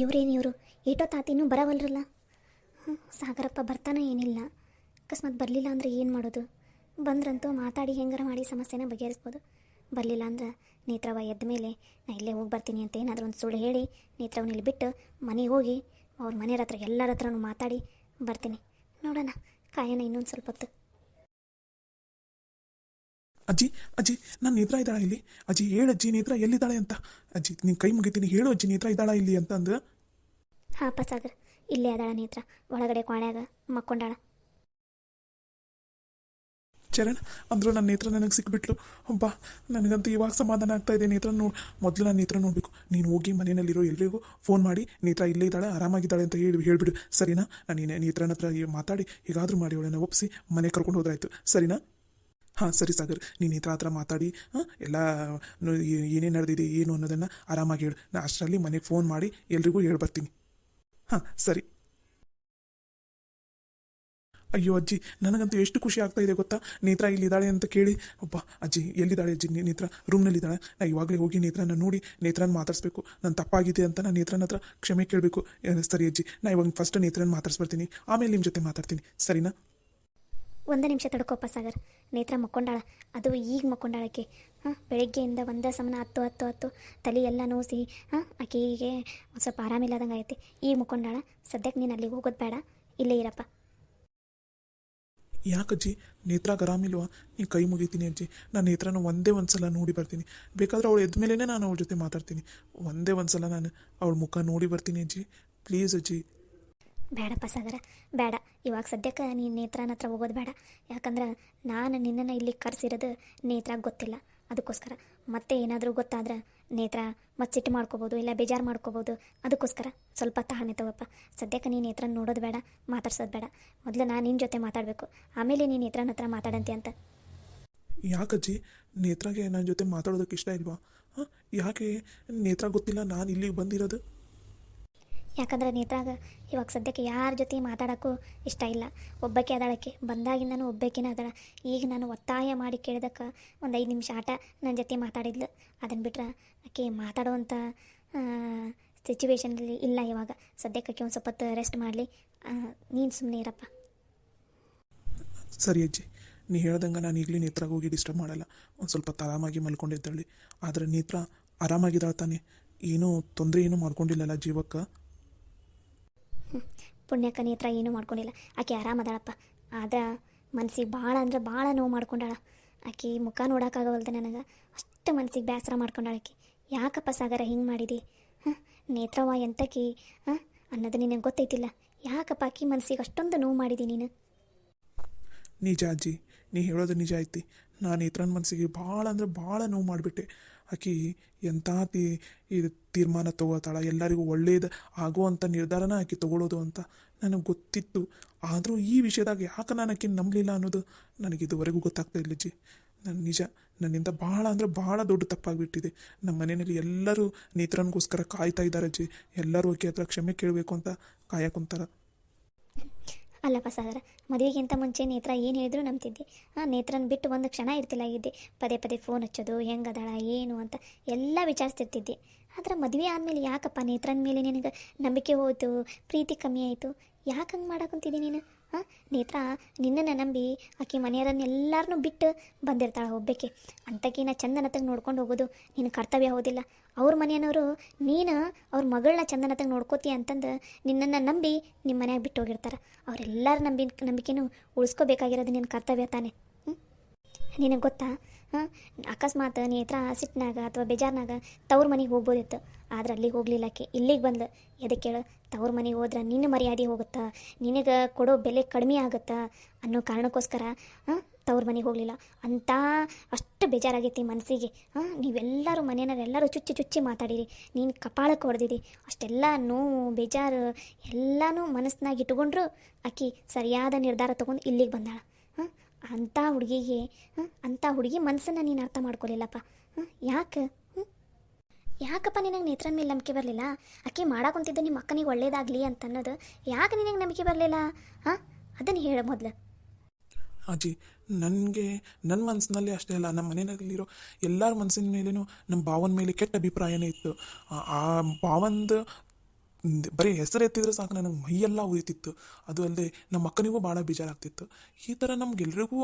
ಇವ್ರೇನು ಇವರು ಏಟೋ ತಾತಿನೂ ಬರವಲ್ರಲ್ಲ. ಸಾಗರಪ್ಪ ಬರ್ತಾನೆ ಏನಿಲ್ಲ. ಅಕಸ್ಮಾತ್ ಬರಲಿಲ್ಲ ಅಂದರೆ ಏನು ಮಾಡೋದು? ಬಂದ್ರಂತೂ ಮಾತಾಡಿ ಹೆಂಗಾರ ಮಾಡಿ ಸಮಸ್ಯೆನ ಬಗೆಹರಿಸ್ಬೋದು. ಬರಲಿಲ್ಲ ಅಂದ್ರೆ ನೇತ್ರವ ಎದ್ದ ಮೇಲೆ ನಾ ಇಲ್ಲೇ ಹೋಗಿ ಬರ್ತೀನಿ ಅಂತ ಏನಾದರೂ ಒಂದು ಸುಳ್ಳು ಹೇಳಿ ನೇತ್ರವನ್ನ ಇಲ್ಲಿ ಬಿಟ್ಟು ಮನೆಗೆ ಹೋಗಿ ಅವ್ರ ಮನೆಯವ್ರ ಹತ್ರ ಎಲ್ಲರ ಹತ್ರನೂ ಮಾತಾಡಿ ಬರ್ತೀನಿ. ನೋಡೋಣ, ಕಾಯೋಣ ಇನ್ನೊಂದು ಸ್ವಲ್ಪ ಹೊತ್ತು. ಅಜ್ಜಿ ಅಜ್ಜಿ ನಾನು ನೇತ್ರ ಇದ್ದಾಳ ಇಲ್ಲಿ? ಅಜ್ಜಿ ಹೇಳಜ್ಜಿ, ನೇತ್ರ ಎಲ್ಲಿದ್ದಾಳೆ ಅಂತ. ಅಜ್ಜಿ ನಿನ್ನ ಕೈ ಮುಗಿತೀನಿ, ಹೇಳು ಅಜ್ಜಿ, ನೇತ್ರ ಇದ್ದಾಳ ಇಲ್ಲಿ ಅಂತಂದು. ಹಾಂ ಸಾಗರ್, ಇಲ್ಲೇ ಅದಾಳ ನೇತ್ರ, ಒಳಗಡೆ ಕ್ವಾಣ್ಯಾಗ ಮಕ್ಕೊಂಡಾಳ. ಚರಣ್ ಅಂದರೂ ನನ್ನ ನೇತ್ರ ನನಗೆ ಸಿಕ್ಬಿಟ್ಲು. ಬಾ, ನನಗಂತೂ ಇವಾಗ ಸಮಾಧಾನ ಆಗ್ತಾ ಇದೆ. ನೇತ್ರ ಮೊದಲು ನಾನು ನೇತ್ರ ನೋಡಬೇಕು. ನೀನು ಹೋಗಿ ಮನೆಯಲ್ಲಿರೋ ಎಲ್ರಿಗೂ ಫೋನ್ ಮಾಡಿ ನೇತ್ರ ಇಲ್ಲೇ ಇದ್ದಾಳೆ, ಆರಾಮಾಗಿದ್ದಾಳೆ ಅಂತ ಹೇಳಿಬಿಡು, ಸರಿನಾ? ನಾನು ನೇತ್ರನ ಹತ್ರ ಮಾತಾಡಿ ಹೇಗಾದರೂ ಮಾಡಿ ಅವಳನ್ನು ಒಪ್ಪಿಸಿ ಮನೆ ಕರ್ಕೊಂಡು ಹೋದ್ರಾಯ್ತು, ಸರಿನಾ? ಹಾಂ ಸರಿ ಸಾಗರ್, ನೀನು ನೇತ್ರ ಹತ್ರ ಮಾತಾಡಿ ಎಲ್ಲ ಏನೇನು ನಡೆದಿದೆ ಏನು ಅನ್ನೋದನ್ನು ಆರಾಮಾಗಿ ಹೇಳು. ನಾನು ಅಷ್ಟರಲ್ಲಿ ಮನೆಗೆ ಫೋನ್ ಮಾಡಿ ಎಲ್ರಿಗೂ ಹೇಳ್ಬರ್ತೀನಿ. ಹಾಂ ಸರಿ. ಅಯ್ಯೋ ಅಜ್ಜಿ, ನನಗಂತೂ ಎಷ್ಟು ಖುಷಿ ಆಗ್ತಾ ಇದೆ ಗೊತ್ತಾ, ನೇತ್ರ ಇಲ್ಲಿದ್ದಾಳೆ ಅಂತ ಕೇಳಿ. ಒಬ್ಬ ಅಜ್ಜಿ ಎಲ್ಲಿದ್ದಾಳೆ ಅಜ್ಜಿ? ನೇತ್ರ ರೂಮ್ನಲ್ಲಿದ್ದಾಳೆ. ನಾನು ಇವಾಗಲೇ ಹೋಗಿ ನೇತ್ರನ ನೋಡಿ ನೇತ್ರನ ಮಾತಾಡಿಸ್ಬೇಕು. ನಾನು ತಪ್ಪಾಗಿದೆ ಅಂತ ನಾನು ನೇತ್ರನ ಹತ್ರ ಕ್ಷಮೆ ಕೇಳಬೇಕು. ಸರಿ ಅಜ್ಜಿ, ನಾನು ಇವಾಗ ಫಸ್ಟ್ ನೇತ್ರನ ಮಾತಾಡ್ಸ್ಬರ್ತೀನಿ, ಆಮೇಲೆ ನಿಮ್ಮ ಜೊತೆ ಮಾತಾಡ್ತೀನಿ, ಸರಿನಾ? ಒಂದು ನಿಮಿಷ ತಡ್ಕೋಪ್ಪ ಸಾಗರ್. ನೇತ್ರ ಮಕ್ಕೊಂಡಾಳ, ಅದು ಈಗ ಮಕ್ಕೊಂಡಾಳಕ್ಕೆ. ಬೆಳಗ್ಗೆಯಿಂದ ಒಂದೇ ಸಮನ ಹತ್ತು ತಲೆ ಎಲ್ಲ ನೋಸಿ ಆಕೆಗೆ ಒಂದು ಸ್ವಲ್ಪ ಆರಾಮಿಲ್ಲದಂಗೆ ಐತಿ. ಈಗ ಮಕ್ಕೊಂಡಾಳ. ಸದ್ಯಕ್ಕೆ ನೀನು ಅಲ್ಲಿಗೆ ಹೋಗೋದು ಬೇಡ, ಇಲ್ಲೇ ಇರಪ್ಪ. ಯಾಕಜ್ಜಿ, ನೇತ್ರಾಗ ಆರಾಮಿಲ್ವಾ? ನೀನು ಕೈ ಮುಗಿತೀನಿ ಅಜ್ಜಿ. ನಾನು ನೇತ್ರನ ಒಂದೇ ಒಂದು ಸಲ ನೋಡಿ ಬರ್ತೀನಿ. ಬೇಕಾದ್ರೆ ಅವಳು ಎದ್ದ ಮೇಲೇ ನಾನು ಅವಳ ಜೊತೆ ಮಾತಾಡ್ತೀನಿ. ಒಂದೇ ಒಂದು ಸಲ ನಾನು ಅವಳ ಮುಖ ನೋಡಿ ಬರ್ತೀನಿ ಅಜ್ಜಿ, ಪ್ಲೀಸ್ ಅಜ್ಜಿ. ಬೇಡಪ್ಪ ಸಾಗರ, ಬೇಡ. ಇವಾಗ ಸದ್ಯಕ್ಕೆ ನೀನು ನೇತ್ರನ ಹತ್ರ ಹೋಗೋದು ಬೇಡ. ಯಾಕಂದ್ರೆ ನಾನು ನಿನ್ನನ್ನು ಇಲ್ಲಿ ಕರೆಸಿರೋದು ನೇತ್ರಾಗ ಗೊತ್ತಿಲ್ಲ. ಅದಕ್ಕೋಸ್ಕರ ಮತ್ತೆ ಏನಾದರೂ ಗೊತ್ತಾದ್ರೆ ನೇತ್ರ ಮತ್ತೆ ಸಿಟ್ಟು ಮಾಡ್ಕೋಬೋದು, ಇಲ್ಲ ಬೇಜಾರು ಮಾಡ್ಕೋಬೋದು. ಅದಕ್ಕೋಸ್ಕರ ಸ್ವಲ್ಪ ತಾಳ್ಮೆ ತಗೋಪ್ಪ. ಸದ್ಯಕ್ಕೆ ನೀನು ನೇತ್ರನ ನೋಡೋದು ಬೇಡ, ಮಾತಾಡ್ಸೋದು ಬೇಡ. ಮೊದಲು ನಾನು ನಿನ್ನ ಜೊತೆ ಮಾತಾಡಬೇಕು, ಆಮೇಲೆ ನೀನು ನೇತ್ರನ ಹತ್ರ ಮಾತಾಡಂತೆ ಅಂತ. ಯಾಕಜ್ಜಿ, ನೇತ್ರಾಗೆ ನನ್ನ ಜೊತೆ ಮಾತಾಡೋದಕ್ಕೆ ಇಷ್ಟ ಇಲ್ವಾ? ಯಾಕೆ ನೇತ್ರ ಗೊತ್ತಿಲ್ಲ ನಾನು ಇಲ್ಲಿಗೆ ಬಂದಿರೋದು? ಯಾಕಂದ್ರೆ ನೇತ್ರಾಗ ಇವಾಗ ಸದ್ಯಕ್ಕೆ ಯಾರ ಜೊತೆ ಮಾತಾಡೋಕ್ಕೂ ಇಷ್ಟ ಇಲ್ಲ. ಒಬ್ಬಕ್ಕೆ ಅದಾಳಕ್ಕೆ, ಬಂದಾಗಿಂದನೂ ಒಬ್ಬಾಕಿನ ಅದಾಳ. ಈಗ ನಾನು ಒತ್ತಾಯ ಮಾಡಿ ಕೇಳಿದಕ್ಕೆ ಒಂದು 5 ನಿಮಿಷ ಆಟ ನನ್ನ ಜೊತೆ ಮಾತಾಡಿದ್ಲು. ಅದನ್ನು ಬಿಟ್ರೆ ಆಕೆ ಮಾತಾಡುವಂಥ ಸಿಚುವೇಶನಲ್ಲಿ ಇಲ್ಲ ಇವಾಗ. ಸದ್ಯಕ್ಕೆ ಒಂದು ಸ್ವಲ್ಪ ಹೊತ್ತು ರೆಸ್ಟ್ ಮಾಡಲಿ. ನೀನು ಸುಮ್ಮನೆ ಇರಪ್ಪ. ಸರಿ ಅಜ್ಜಿ, ನೀ ಹೇಳ್ದಂಗೆ ನಾನು ಈಗಲೇ ನೇತ್ರಾಗ ಹೋಗಿ ಡಿಸ್ಟರ್ಬ್ ಮಾಡಲ್ಲ. ಒಂದು ಸ್ವಲ್ಪ ಆರಾಮಾಗಿ ಮಲ್ಕೊಂಡಿದ್ದಾಳೆ. ಆದರೆ ನೇತ್ರ ಆರಾಮಾಗಿದ್ದಾಳೆ ತಾನೆ? ಏನೂ ತೊಂದರೆ ಏನೂ ಮಾಡ್ಕೊಂಡಿಲ್ಲಲ್ಲ ಜೀವಕ್ಕೆ? ಪುಣ್ಯಕ್ಕ ನೇತ್ರ ಏನೂ ಮಾಡ್ಕೊಂಡಿಲ್ಲ. ಆಕೆ ಆರಾಮದಾಳಪ್ಪ. ಆದ್ರೆ ಮನ್ಸಿಗೆ ಭಾಳ ಅಂದ್ರೆ ಭಾಳ ನೋವು ಮಾಡ್ಕೊಂಡಾಳ. ಆಕೆ ಮುಖ ನೋಡೋಕ್ಕಾಗವಲ್ದು ನನಗೆ. ಅಷ್ಟು ಮನ್ಸಿಗೆ ಬೇಸರ ಮಾಡ್ಕೊಂಡಾಳ ಆಕೆ. ಯಾಕಪ್ಪ ಸಾಗರ ಹಿಂಗೆ ಮಾಡಿದಿ? ನೇತ್ರವ ಎಂತಕಿ ಅನ್ನೋದು ನಿನಗೆ ಗೊತ್ತೈತಿಲ್ಲ. ಯಾಕಪ್ಪ ಆಕೆ ಮನ್ಸಿಗೆ ಅಷ್ಟೊಂದು ನೋವು ಮಾಡಿದಿ ನೀನು? ನಿಜ ಅಜ್ಜಿ, ನೀ ಹೇಳೋದು ನಿಜ ಐತಿ. ನಾನು ನೇತ್ರನ ಮನಸ್ಸಿಗೆ ಭಾಳ ಅಂದ್ರೆ ಭಾಳ ನೋವು ಮಾಡಿಬಿಟ್ಟೆ. ಆಕೆ ಎಂಥ ಇದು ತೀರ್ಮಾನ ತೊಗೋತಾಳ, ಎಲ್ಲರಿಗೂ ಒಳ್ಳೇದು ಆಗುವಂಥ ನಿರ್ಧಾರನ ಆಕೆ ತೊಗೊಳ್ಳೋದು ಅಂತ ನನಗೆ ಗೊತ್ತಿತ್ತು. ಆದರೂ ಈ ವಿಷಯದಾಗ ಯಾಕೆ ನಾನು ಆಕೆ ನಂಬಲಿಲ್ಲ ಅನ್ನೋದು ನನಗೆ ಇದುವರೆಗೂ ಗೊತ್ತಾಗ್ತಾ ಇಲ್ಲ ಅಜ್ಜಿ. ನಾನು ನಿಜ, ನನ್ನಿಂದ ಭಾಳ ಅಂದರೆ ಭಾಳ ದೊಡ್ಡ ತಪ್ಪಾಗಿಬಿಟ್ಟಿದೆ. ನಮ್ಮ ಮನೆಯಲ್ಲಿ ಎಲ್ಲರೂ ನೇತ್ರನಿಗೋಸ್ಕರ ಕಾಯ್ತಾ ಇದ್ದಾರೆ ಅಜ್ಜಿ. ಎಲ್ಲರೂ ಆಕೆ ಹತ್ರ ಕ್ಷಮೆ ಕೇಳಬೇಕು ಅಂತ ಕಾಯಕೊಂತಾರ. ಅಲ್ಲಪ್ಪ ಸಾಗರ, ಮದುವೆಗಿಂತ ಮುಂಚೆ ನೇತ್ರ ಏನು ಹೇಳಿದ್ರು ನಂಬ್ತಿದ್ದೆ. ನೇತ್ರನ ಬಿಟ್ಟು ಒಂದು ಕ್ಷಣ ಇರ್ತಿಲ್ಲ ಇದ್ದೆ. ಪದೇ ಪದೇ ಫೋನ್ ಹಚ್ಚೋದು, ಹೆಂಗದಾಳ ಏನು ಅಂತ ಎಲ್ಲ ವಿಚಾರಿಸ್ತಿರ್ತಿದ್ದೆ. ಆದರೆ ಮದುವೆ ಆದಮೇಲೆ ಯಾಕಪ್ಪ ನೇತ್ರನ ಮೇಲೆ ನಿನಗೆ ನಂಬಿಕೆ ಹೋಯ್ತು, ಪ್ರೀತಿ ಕಮ್ಮಿ ಆಯಿತು? ಯಾಕೆ ಹಂಗೆ ಮಾಡಕ್ಕಂತಿದ್ದೆ ನೀನು? ನೇತ್ರ ನಿನ್ನನ್ನು ನಂಬಿ ಆಕೆ ಮನೆಯವರನ್ನೆಲ್ಲರನ್ನೂ ಬಿಟ್ಟು ಬಂದಿರ್ತಾಳೆ ಒಬ್ಬಕ್ಕೆ. ಅಂಥಕಿನ ಚಂದನತಗೆ ನೋಡ್ಕೊಂಡು ಹೋಗೋದು ನಿನ್ನ ಕರ್ತವ್ಯ ಹೌದಿಲ್ಲ? ಅವ್ರ ಮನೆಯವರು ನೀನು ಅವ್ರ ಮಗಳನ್ನ ಚಂದನತಗೆ ನೋಡ್ಕೋತಿ ಅಂತಂದು ನಿನ್ನನ್ನು ನಂಬಿ ನಿಮ್ಮ ಮನೆಯಾಗ ಬಿಟ್ಟು ಹೋಗಿರ್ತಾರೆ. ಅವರೆಲ್ಲರ ನಂಬಿಕೆನೂ ಉಳಿಸ್ಕೋಬೇಕಾಗಿರೋದು ನಿನ್ನ ಕರ್ತವ್ಯ ತಾನೆ. ನಿನಗೆ ಗೊತ್ತಾ, ಅಕಸ್ಮಾತ್ ನೇತ್ರ ಸಿಟ್ಟಿನಾಗ ಅಥವಾ ಬೇಜಾರ್ನಾಗ ತವ್ರ ಮನೆಗೆ ಹೋಗ್ಬೋದಿತ್ತು. ಆದ್ರೆ ಅಲ್ಲಿಗೆ ಹೋಗ್ಲಿಲ್ಲಕ್ಕೆ, ಇಲ್ಲಿಗೆ ಬಂದು. ಎದಕ್ಕೆ ಹೇಳು? ತವ್ರ ಮನೆಗೆ ಹೋದ್ರೆ ನಿನ್ನ ಮರ್ಯಾದೆ ಹೋಗುತ್ತಾ, ನಿನಗೆ ಕೊಡೋ ಬೆಲೆ ಕಡಿಮೆ ಆಗುತ್ತಾ ಅನ್ನೋ ಕಾರಣಕ್ಕೋಸ್ಕರ ತವ್ರ ಮನೆಗೆ ಹೋಗಲಿಲ್ಲ ಅಂತ. ಅಷ್ಟು ಬೇಜಾರಾಗೈತಿ ಮನಸ್ಸಿಗೆ. ನೀವೆಲ್ಲರೂ ಮನೆಯವರೆಲ್ಲರೂ ಚುಚ್ಚಿ ಮಾತಾಡಿರಿ, ನೀನು ಕಪಾಳಕ್ಕೆ ಹೊಡೆದಿರಿ. ಅಷ್ಟೆಲ್ಲ ನೋವು ಬೇಜಾರು ಎಲ್ಲನೂ ಮನಸ್ಸಿನಾಗ ಇಟ್ಕೊಂಡ್ರು ಆಕೆ ಸರಿಯಾದ ನಿರ್ಧಾರ ತೊಗೊಂಡು ಇಲ್ಲಿಗೆ ಬಂದಾಳ. ಅಂಥ ಹುಡುಗಿಗೆ ಅಂಥ ಹುಡುಗಿ ಮನಸ್ಸನ್ನು ನೀನು ಅರ್ಥ ಮಾಡ್ಕೊಲಿಲ್ಲಪ್ಪ. ಯಾಕಪ್ಪ ನಿನಗೆ ನೇತ್ರನ ಮೇಲೆ ನಂಬಿಕೆ ಬರಲಿಲ್ಲ? ಆಕೆ ಮಾಡಾಕೊಂತಿದ್ದು ನಿಮ್ಮ ಅಕ್ಕನಿಗೆ ಒಳ್ಳೇದಾಗಲಿ ಅಂತ ಅನ್ನೋದು ಯಾಕೆ ನಿನಗೆ ನಂಬಿಕೆ ಬರಲಿಲ್ಲ? ಅದನ್ನು ಹೇಳ ಮೊದಲು. ಅಜ್ಜಿ, ನನಗೆ ನನ್ನ ಮನಸ್ಸಿನಲ್ಲಿ ಅಷ್ಟೇ ಅಲ್ಲ, ನಮ್ಮ ಮನೆಯಲ್ಲಿರೋ ಎಲ್ಲರ ಮನಸ್ಸಿನ ಮೇಲೇನೂ ನಮ್ಮ ಭಾವನ ಮೇಲೆ ಕೆಟ್ಟ ಅಭಿಪ್ರಾಯನೇ ಇತ್ತು. ಆ ಭಾವಂದು ಬರೀ ಹೆಸರು ಎತ್ತಿದ್ರೆ ಸಾಕು ನನಗೆ ಮೈಯೆಲ್ಲ ಉರಿತಿತ್ತು. ಅದು ಅಲ್ಲದೆ ನಮ್ಮ ಅಕ್ಕನಿಗೂ ಭಾಳ ಬೇಜಾರಾಗ್ತಿತ್ತು. ಈ ಥರ ನಮ್ಗೆಲ್ರಿಗೂ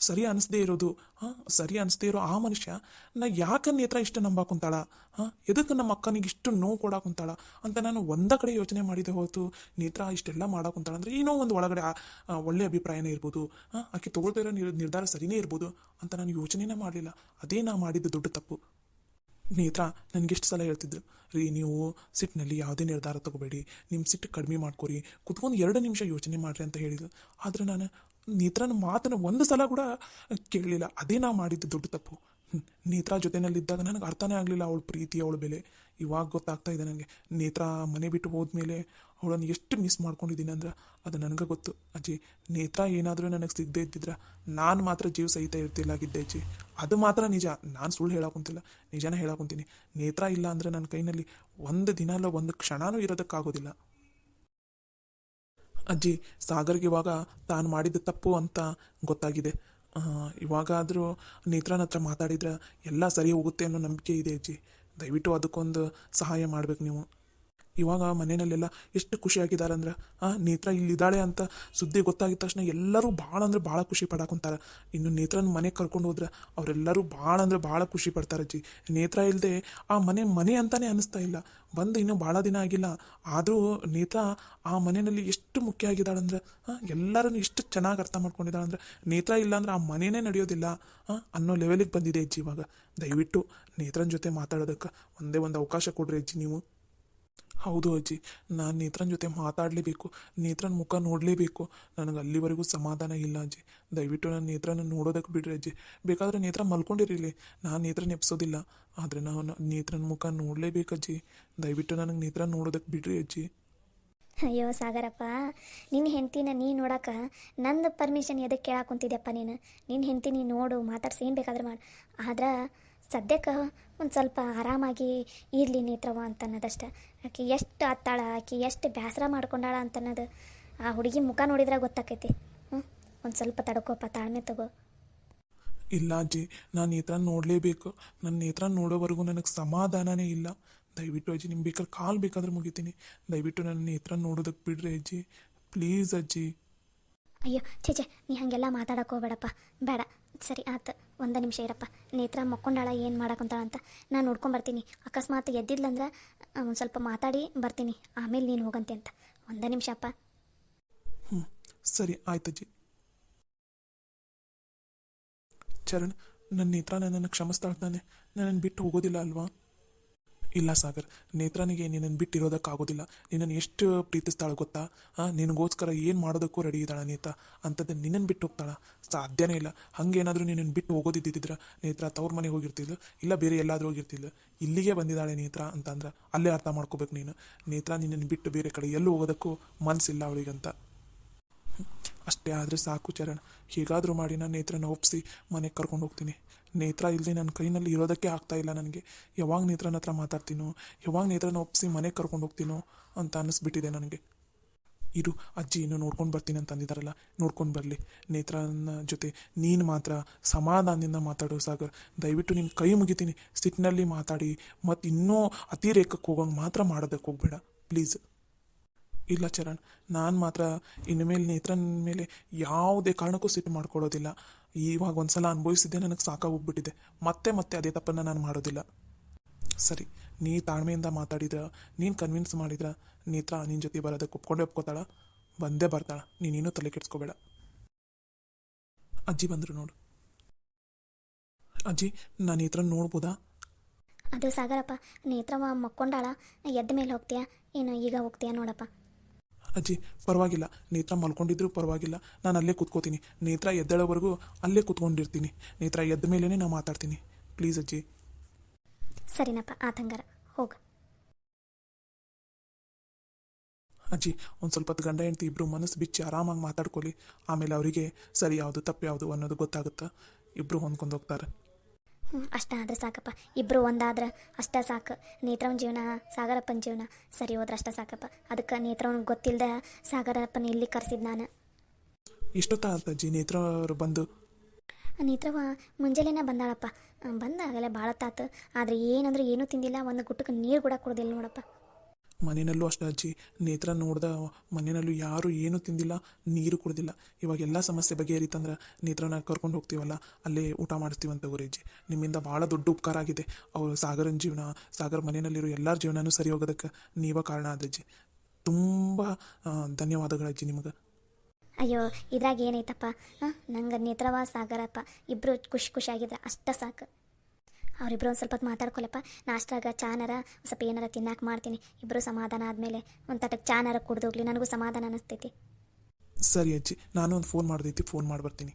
ಸರಿ ಅನಿಸ್ದೇ ಇರೋದು, ಸರಿ ಅನಿಸ್ದೇ ಇರೋ ಆ ಮನುಷ್ಯ ನಾ ಯಾಕೆ ನೇತ್ರ ಇಷ್ಟು ನಂಬಾಕುಂತಾಳ, ಎದಕ್ಕೆ ನಮ್ಮ ಅಕ್ಕನಿಗೆ ಇಷ್ಟು ನೋವು ಕೊಡಾಕುಂತಾಳ ಅಂತ ನಾನು ಒಂದ ಕಡೆ ಯೋಚನೆ ಮಾಡಿದೆ ಹೊರತು ನೇತ್ರ ಇಷ್ಟೆಲ್ಲ ಮಾಡಾಕುಂತಾಳ ಅಂದರೆ ಏನೋ ಒಂದು ಒಳಗಡೆ ಒಳ್ಳೆ ಅಭಿಪ್ರಾಯನೇ ಇರ್ಬೋದು, ಆಕೆ ತೊಗೊಳ್ತಾ ಇರೋ ನಿರ್ಧಾರ ಸರಿನೇ ಇರ್ಬೋದು ಅಂತ ನಾನು ಯೋಚನೆನೇ ಮಾಡಲಿಲ್ಲ. ಅದೇ ನಾ ಮಾಡಿದ್ದು ದೊಡ್ಡ ತಪ್ಪು. ನೇತ್ರ ನನಗೆಷ್ಟು ಸಲ ಹೇಳ್ತಿದ್ರು, ರೀ ನೀವು ಸಿಟ್ಟಿನಲ್ಲಿ ಯಾವುದೇ ನಿರ್ಧಾರ ತಗೋಬೇಡಿ, ನಿಮ್ಮ ಸಿಟ್ಟು ಕಡಿಮೆ ಮಾಡ್ಕೊರಿ, ಕುತ್ಕೊಂಡು 2 ನಿಮಿಷ ಯೋಚನೆ ಮಾಡಿರಿ ಅಂತ ಹೇಳಿದ್ರು. ಆದರೆ ನಾನು ನೇತ್ರನ ಮಾತನ್ನು ಒಂದು ಸಲ ಕೂಡ ಕೇಳಲಿಲ್ಲ. ಅದೇ ನಾ ಮಾಡಿದ್ದು ದೊಡ್ಡ ತಪ್ಪು. ನೇತ್ರ ಜೊತೆಯಲ್ಲಿದ್ದಾಗ ನನಗೆ ಅರ್ಥನೇ ಆಗಲಿಲ್ಲ ಅವಳ ಪ್ರೀತಿ, ಅವಳ ಬೆಲೆ. ಇವಾಗ ಗೊತ್ತಾಗ್ತಾ ಇದೆ ನನಗೆ. ನೇತ್ರ ಮನೆ ಬಿಟ್ಟು ಹೋದ್ಮೇಲೆ ಅವಳನ್ನು ಎಷ್ಟು ಮಿಸ್ ಮಾಡ್ಕೊಂಡಿದ್ದೀನಿ ಅಂದ್ರೆ ಅದು ನನಗೆ ಗೊತ್ತು. ಅಜ್ಜಿ, ನೇತ್ರ ಏನಾದರೂ ನನಗೆ ಸಿಗದೆ ಇದ್ದಿದ್ರೆ ನಾನು ಮಾತ್ರ ಜೀವ ಸಹಿತ ಇರ್ತಿಲ್ಲಾಗಿದ್ದೆ ಅಜ್ಜಿ. ಅದು ಮಾತ್ರ ನಿಜ. ನಾನು ಸುಳ್ಳು ಹೇಳಾಕುಂತಿಲ್ಲ, ನಿಜನೇ ಹೇಳಾಕುಂತೀನಿ. ನೇತ್ರ ಇಲ್ಲ ಅಂದರೆ ನನ್ನ ಕೈನಲ್ಲಿ ಒಂದು ದಿನ ಅಲ್ಲ ಒಂದು ಕ್ಷಣನೂ ಇರೋದಕ್ಕಾಗೋದಿಲ್ಲ. ಅಜ್ಜಿ, ಸಾಗರ್ಗೆ ಇವಾಗ ತಾನು ಮಾಡಿದ ತಪ್ಪು ಅಂತ ಗೊತ್ತಾಗಿದೆ. ಇವಾಗಾದರೂ ನೇತ್ರನ ಹತ್ರ ಮಾತಾಡಿದ್ರೆ ಎಲ್ಲ ಸರಿ ಹೋಗುತ್ತೆ ಅನ್ನೋ ನಂಬಿಕೆ ಇದೆ ಅಜ್ಜಿ. ದಯವಿಟ್ಟು ಅದಕ್ಕೊಂದು ಸಹಾಯ ಮಾಡ್ಬೇಕು ನೀವು. ಇವಾಗ ಮನೆಯಲ್ಲೆಲ್ಲ ಎಷ್ಟು ಖುಷಿಯಾಗಿದ್ದಾರೆ ಅಂದ್ರೆ ನೇತ್ರ ಇಲ್ಲಿದ್ದಾಳೆ ಅಂತ ಸುದ್ದಿ ಗೊತ್ತಾಗಿದ ತಕ್ಷಣ ಎಲ್ಲರೂ ಭಾಳ ಅಂದರೆ ಭಾಳ ಖುಷಿ ಪಡಾಕುಂತಾರೆ. ಇನ್ನು ನೇತ್ರನ ಮನೆಗೆ ಕರ್ಕೊಂಡು ಹೋದ್ರೆ ಅವರೆಲ್ಲರೂ ಭಾಳ ಅಂದರೆ ಭಾಳ ಖುಷಿ ಪಡ್ತಾರೆ ಅಜ್ಜಿ. ನೇತ್ರ ಇಲ್ಲದೆ ಆ ಮನೆ ಅಂತಲೇ ಅನ್ನಿಸ್ತಾ ಇಲ್ಲ. ಬಂದು ಇನ್ನೂ ಭಾಳ ದಿನ ಆಗಿಲ್ಲ, ಆದರೂ ನೇತ್ರ ಆ ಮನೆಯಲ್ಲಿ ಎಷ್ಟು ಮುಖ್ಯ ಆಗಿದ್ದಾಳಂದ್ರೆ ಎಲ್ಲರನ್ನು ಎಷ್ಟು ಚೆನ್ನಾಗಿ ಅರ್ಥ ಮಾಡ್ಕೊಂಡಿದ್ದಾಳೆ ಅಂದರೆ ನೇತ್ರ ಇಲ್ಲ ಅಂದ್ರೆ ಆ ಮನೆಯೇ ನಡೆಯೋದಿಲ್ಲ ಅನ್ನೋ ಲೆವೆಲಿಗೆ ಬಂದಿದೆ ಅಜ್ಜಿ ಇವಾಗ. ದಯವಿಟ್ಟು ನೇತ್ರನ ಜೊತೆ ಮಾತಾಡೋದಕ್ಕೆ ಒಂದೇ ಒಂದು ಅವಕಾಶ ಕೊಡ್ರಿ ಅಜ್ಜಿ ನೀವು. ಹೌದು ಅಜ್ಜಿ, ನಾನು ನೇತ್ರನ ಜೊತೆ ಮಾತಾಡಲೇಬೇಕು, ನೇತ್ರನ ಮುಖ ನೋಡಲೇಬೇಕು. ನನಗೆ ಅಲ್ಲಿವರೆಗೂ ಸಮಾಧಾನ ಇಲ್ಲ ಅಜ್ಜಿ. ದಯವಿಟ್ಟು ನಾನು ನೇತ್ರನ ನೋಡೋದಕ್ಕೆ ಬಿಡ್ರಿ ಅಜ್ಜಿ. ಬೇಕಾದರೆ ನೇತ್ರ ಮಲ್ಕೊಂಡಿರಲಿ, ನಾನು ನೇತ್ರನ ಎಪ್ಸೋದಿಲ್ಲ. ಆದರೆ ನಾವು ನೇತ್ರನ ಮುಖ ನೋಡಲೇಬೇಕು ಅಜ್ಜಿ. ದಯವಿಟ್ಟು ನನಗೆ ನೇತ್ರ ನೋಡೋದಕ್ಕೆ ಬಿಡ್ರಿ ಅಜ್ಜಿ. ಅಯ್ಯೋ ಸಾಗರಪ್ಪ, ನಿನ್ನ ಹೆಂಡ್ತಿನ ನೀ ನೋಡಕ್ಕ ನಂದು ಪರ್ಮಿಷನ್ ಎದಕ್ಕೆ ಕೇಳಕ್ಕೆ ಕುಂತಿದ್ಯಪ್ಪ ನೀನು? ನಿನ್ನ ಹೆಂಡ್ತಿ ನೀನು ನೋಡು, ಮಾತಾಡ್ಸಿ ಏನು ಬೇಕಾದ್ರೆ ಮಾಡು. ಆದ್ರೆ ಸದ್ಯಕ್ಕೆ ಒಂದು ಸ್ವಲ್ಪ ಆರಾಮಾಗಿ ಇರಲಿ ನೇತ್ರವ ಅಂತ ಅನ್ನೋದಷ್ಟೆ. ಆಕೆ ಎಷ್ಟು ಅತ್ತಾಳ, ಆಕೆ ಎಷ್ಟು ಬೇಸರ ಮಾಡ್ಕೊಂಡಾಳ ಅಂತ ಅನ್ನೋದು ಆ ಹುಡುಗಿ ಮುಖ ನೋಡಿದ್ರೆ ಗೊತ್ತಾಕೈತಿ. ಒಂದು ಸ್ವಲ್ಪ ತಡ್ಕೋಪ್ಪ, ತಾಳ್ಮೆ ತಗೋ. ಇಲ್ಲ ಅಜ್ಜಿ, ನಾನು ನೇತ್ರ ನೋಡಲೇಬೇಕು. ನನ್ನ ನೇತ್ರ ನೋಡೋವರೆಗೂ ನನಗೆ ಸಮಾಧಾನನೇ ಇಲ್ಲ. ದಯವಿಟ್ಟು ಅಜ್ಜಿ, ನಿಮ್ಗೆ ಬೇಕಾದ್ರೆ ಕಾಲು ಬೇಕಾದ್ರೆ ಮುಗಿತೀನಿ. ದಯವಿಟ್ಟು ನನ್ನ ನೇತ್ರ ನೋಡೋದಕ್ಕೆ ಬಿಡ್ರಿ ಅಜ್ಜಿ, ಪ್ಲೀಸ್ ಅಜ್ಜಿ. ಅಯ್ಯೋ ಛೇ, ನೀ ಹಾಗೆಲ್ಲ ಮಾತಾಡಕ್ಕೆ ಹೋಗ್ಬೇಡಪ್ಪ, ಬೇಡ. ಸರಿ ಆತು, ಒಂದು ನಿಮಿಷ ಇರಪ್ಪ. ನೇತ್ರ ಮಕ್ಕೊಂಡಾಳ, ಏನು ಮಾಡಕ್ಕಂತಾಳ ಅಂತ ನಾನು ನೋಡ್ಕೊಂಬರ್ತೀನಿ. ಅಕಸ್ಮಾತ್ ಎದ್ದಿದ್ಲಂದ್ರೆ ಒಂದು ಸ್ವಲ್ಪ ಮಾತಾಡಿ ಬರ್ತೀನಿ, ಆಮೇಲೆ ನೀನು ಹೋಗಂತೆ ಅಂತ. ಒಂದು ನಿಮಿಷ ಅಪ್ಪ. ಸರಿ ಆಯ್ತಜ್ಜಿ. ಚರಣ್, ನನ್ನ ನೇತ್ರ ನನ್ನನ್ನು ಕ್ಷಮಿಸ್ತಾಳೆ ತಾನೆ? ನನ್ನನ್ನು ಬಿಟ್ಟು ಹೋಗೋದಿಲ್ಲ ಅಲ್ವಾ? ಇಲ್ಲ ಸಾಗರ್, ನೇತ್ರನಿಗೆ ನಿನ್ನನ್ನು ಬಿಟ್ಟಿರೋದಕ್ಕಾಗೋದಿಲ್ಲ. ನಿನ್ನನ್ನು ಎಷ್ಟು ಪ್ರೀತಿಸ್ತಾಳೆ ಗೊತ್ತಾ? ನಿನಗೋಸ್ಕರ ಏನು ಮಾಡೋದಕ್ಕೂ ರೆಡಿ ಇದ್ದಾಳೆ ನೇತ್ರ. ಅಂಥದ್ದು ನಿನ್ನನ್ನು ಬಿಟ್ಟು ಹೋಗ್ತಾಳ? ಸಾಧ್ಯನೇ ಇಲ್ಲ. ಹಾಗೇನಾದರೂ ನಿನ್ನನ್ನು ಬಿಟ್ಟು ಹೋಗೋದಿದ್ದಿದ್ರೆ ನೇತ್ರ ತವ್ರ ಮನೆಗೆ ಹೋಗಿರ್ತಿದ್ಲು, ಇಲ್ಲ ಬೇರೆ ಎಲ್ಲಾದರೂ ಹೋಗಿರ್ತಿದ್ಲು. ಇಲ್ಲಿಗೆ ಬಂದಿದ್ದಾಳೆ ನೇತ್ರ ಅಂತಂದ್ರೆ ಅಲ್ಲೇ ಅರ್ಥ ಮಾಡ್ಕೋಬೇಕು ನೀನು. ನೇತ್ರ ನಿನ್ನನ್ನು ಬಿಟ್ಟು ಬೇರೆ ಕಡೆ ಎಲ್ಲೂ ಹೋಗೋದಕ್ಕೂ ಮನಸ್ಸಿಲ್ಲ ಅವಳಿಗಂತ. ಅಷ್ಟೇ ಆದರೆ ಸಾಕು ಚರಣ್. ಹೇಗಾದರೂ ಮಾಡಿ ನಾನು ನೇತ್ರನ ಒಪ್ಪಿಸಿ ಮನೆಗೆ ಕರ್ಕೊಂಡು ಹೋಗ್ತೀನಿ. ನೇತ್ರ ಇಲ್ಲದೆ ನನ್ನ ಕೈನಲ್ಲಿ ಇರೋದಕ್ಕೆ ಆಗ್ತಾ ಇಲ್ಲ ನನಗೆ. ಯಾವಾಗ ನೇತ್ರನ ಹತ್ರ ಮಾತಾಡ್ತೀನೋ, ಯಾವಾಗ ನೇತ್ರನ ಒಪ್ಪಿಸಿ ಮನೆಗೆ ಕರ್ಕೊಂಡು ಹೋಗ್ತೀನೋ ಅಂತ ಅನ್ನಿಸ್ಬಿಟ್ಟಿದೆ ನನಗೆ. ಇರು, ಅಜ್ಜಿ ಇನ್ನೂ ನೋಡ್ಕೊಂಡು ಬರ್ತೀನಿ ಅಂತ ಅಂದಿದ್ದಾರಲ್ಲ, ನೋಡ್ಕೊಂಡು ಬರಲಿ. ನೇತ್ರನ ಜೊತೆ ನೀನು ಮಾತ್ರ ಸಮಾಧಾನದಿಂದ ಮಾತಾಡೋ ಸಾಗರ್. ದಯವಿಟ್ಟು ನಿನ್ನ ಕೈ ಮುಗಿತೀನಿ, ಸಿಟ್ಟಿನಲ್ಲಿ ಮಾತಾಡಿ ಮತ್ತು ಇನ್ನೂ ಅತಿರೇಕಕ್ಕೆ ಹೋಗೋಂಗೆ ಮಾತ್ರ ಮಾಡೋದಕ್ಕೆ ಹೋಗ್ಬೇಡ ಪ್ಲೀಸ್. ಇಲ್ಲ ಚರಣ್, ನಾನು ಮಾತ್ರ ಇನ್ಮೇಲೆ ನೇತ್ರನ ಮೇಲೆ ಯಾವುದೇ ಕಾರಣಕ್ಕೂ ಸಿಟ್ಟು ಮಾಡ್ಕೊಳ್ಳೋದಿಲ್ಲ. ಇವಾಗ ಒಂದು ಸಲ ಅನುಭವಿಸಿದ್ದೆ, ನನಗೆ ಸಾಕಾಗೋಗ್ಬಿಟ್ಟಿದೆ. ಮತ್ತೆ ಅದೇ ತಪ್ಪನ್ನು ನಾನು ಮಾಡೋದಿಲ್ಲ. ಸರಿ, ನೀ ತಾಳ್ಮೆಯಿಂದ ಮಾತಾಡಿದ್ರೆ, ನೀನು ಕನ್ವಿನ್ಸ್ ಮಾಡಿದ್ರೆ ನೇತ್ರ ನಿನ್ನ ಜೊತೆ ಬರೋದಕ್ಕೆ ಒಪ್ಕೋತಾಳ? ಬಂದೇ ಬರ್ತಾಳ, ನೀನೇನು ತಲೆ ಕೆಡಿಸ್ಕೋಬೇಡ. ಅಜ್ಜಿ ಬಂದರು ನೋಡು. ಅಜ್ಜಿ, ನಾನು ನೇತ್ರನ ನೋಡ್ಬೋದಾ? ಅದು ಸಾಗರಪ್ಪ, ನೇತ್ರವ ಮಕ್ಕೊಂಡಾಳ, ಎದ್ದ ಮೇಲೆ ಹೋಗ್ತೀಯಾ ಏನು ಈಗ ಹೋಗ್ತೀಯಾ ನೋಡಪ್ಪ? ಅಜ್ಜಿ ಪರವಾಗಿಲ್ಲ, ನೇತ್ರ ಮಲ್ಕೊಂಡಿದ್ರು ಪರವಾಗಿಲ್ಲ, ನಾನು ಅಲ್ಲೇ ಕೂತ್ಕೋತೀನಿ. ನೇತ್ರ ಎದ್ದೇಳೋವರೆಗೂ ಅಲ್ಲೇ ಕೂತ್ಕೊಂಡಿರ್ತೀನಿ. ನೇತ್ರ ಎದ್ದ ಮೇಲೇ ನಾನು ಮಾತಾಡ್ತೀನಿ, ಪ್ಲೀಸ್ ಅಜ್ಜಿ. ಸರಿನಪ್ಪ, ಆತಂಗಾರ ಹೋಗು. ಅಜ್ಜಿ, ಒಂದು ಸ್ವಲ್ಪ ಹೊತ್ತು ಗಂಡ ಹೆಂಡತಿ ಇಬ್ಬರು ಮನಸ್ಸು ಬಿಚ್ಚಿ ಆರಾಮಾಗಿ ಮಾತಾಡ್ಕೊಳ್ಳಿ. ಆಮೇಲೆ ಅವರಿಗೆ ಸರಿ ಯಾವುದು ತಪ್ಪು ಯಾವುದು ಅನ್ನೋದು ಗೊತ್ತಾಗುತ್ತಾ, ಇಬ್ಬರು ಹೊಂದ್ಕೊಂಡು ಹೋಗ್ತಾರೆ. ಅಷ್ಟ ಆದ್ರೆ ಸಾಕಪ್ಪ, ಇಬ್ಬರು ಒಂದಾದ್ರೆ ಅಷ್ಟ ಸಾಕು. ನೇತ್ರವನ ಜೀವನ, ಸಾಗರಪ್ಪನ ಜೀವನ ಸರಿ ಹೋದ್ರೆ ಅಷ್ಟ ಸಾಕಪ್ಪ. ಅದಕ್ಕೆ ನೇತ್ರವನಿಗೆ ಗೊತ್ತಿಲ್ಲದೆ ಸಾಗರಪ್ಪನ ಇಲ್ಲಿ ಕರೆಸಿದ್ದು ನಾನು. ಎಷ್ಟೊತ್ತಾಯ್ತು ಅಜ್ಜಿ ನೇತ್ರ ಅವರು ಬಂದು? ನೇತ್ರವ ಮುಂಜಾನೆನೇ ಬಂದಾಳಪ್ಪ. ಬಂದಾಗಲೇ ಭಾಳ ತಾತು. ಆದರೆ ಏನಂದ್ರೆ ಏನೂ ತಿಂದಿಲ್ಲ, ಒಂದು ಗುಟ್ಟಕ್ಕೆ ನೀರು ಕೂಡ ಕುಡ್ದಿಲ್ಲ ನೋಡಪ್ಪ. ಮನೆಯಲ್ಲೂ ಅಷ್ಟೇ ಅಜ್ಜಿ, ನೇತ್ರ ನೋಡ್ದ ಮನೆಯಲ್ಲೂ ಯಾರು ಏನೂ ತಿಂದಿಲ್ಲ, ನೀರು ಕುಡ್ದಿಲ್ಲ. ಇವಾಗ ಎಲ್ಲ ಸಮಸ್ಯೆ ಬಗೆಹರಿತಂದ್ರೆ ನೇತ್ರನ ಕರ್ಕೊಂಡು ಹೋಗ್ತೀವಲ್ಲ, ಅಲ್ಲೇ ಊಟ ಮಾಡಿಸ್ತೀವಂತ ತಗೋರಿ ಅಜ್ಜಿ. ನಿಮ್ಮಿಂದ ಭಾಳ ದೊಡ್ಡ ಉಪಕಾರ ಆಗಿದೆ. ಅವ್ರು ಸಾಗರನ ಜೀವನ, ಸಾಗರ್ ಮನೆಯಲ್ಲಿರೋ ಎಲ್ಲರ ಜೀವನನೂ ಸರಿ ಹೋಗೋದಕ್ಕೆ ನೀವ ಕಾರಣ ಆದಜ್ಜಿ. ತುಂಬ ಧನ್ಯವಾದಗಳು ಅಜ್ಜಿ ನಿಮಗೆ. ಅಯ್ಯೋ ಇದ್ರಾಗ ಏನೈತಪ್ಪ, ನಂಗೆ ನೇತ್ರವ ಸಾಗರಪ್ಪ ಇಬ್ಬರು ಖುಷಿಯಾಗಿದ್ರೆ ಅಷ್ಟ ಸಾಕು. ಅವರಿಬ್ಬರು ಒಂದು ಸ್ವಲ್ಪ ಹೊತ್ತು ಮಾತಾಡ್ಕೊಳಪ್ಪ. ನಾಷ್ಟಾಗ ಚಾನರ ಸ್ವಲ್ಪ ಏನಾರ ತಿನ್ನಕ್ಕೆ ಮಾಡ್ತೀನಿ. ಇಬ್ಬರು ಸಮಾಧಾನ ಆದಮೇಲೆ ಒಂದು ತಟಕ್ಕೆ ಚಾನರ ಕುಡ್ದೋಗ್ಲಿ, ನನಗೂ ಸಮಾಧಾನ ಅನ್ನಿಸ್ತೈತಿ. ಸರಿ ಅಜ್ಜಿ, ನಾನು ಒಂದು ಫೋನ್ ಮಾಡ್ದೈತಿ, ಫೋನ್ ಮಾಡಿ ಬರ್ತೀನಿ.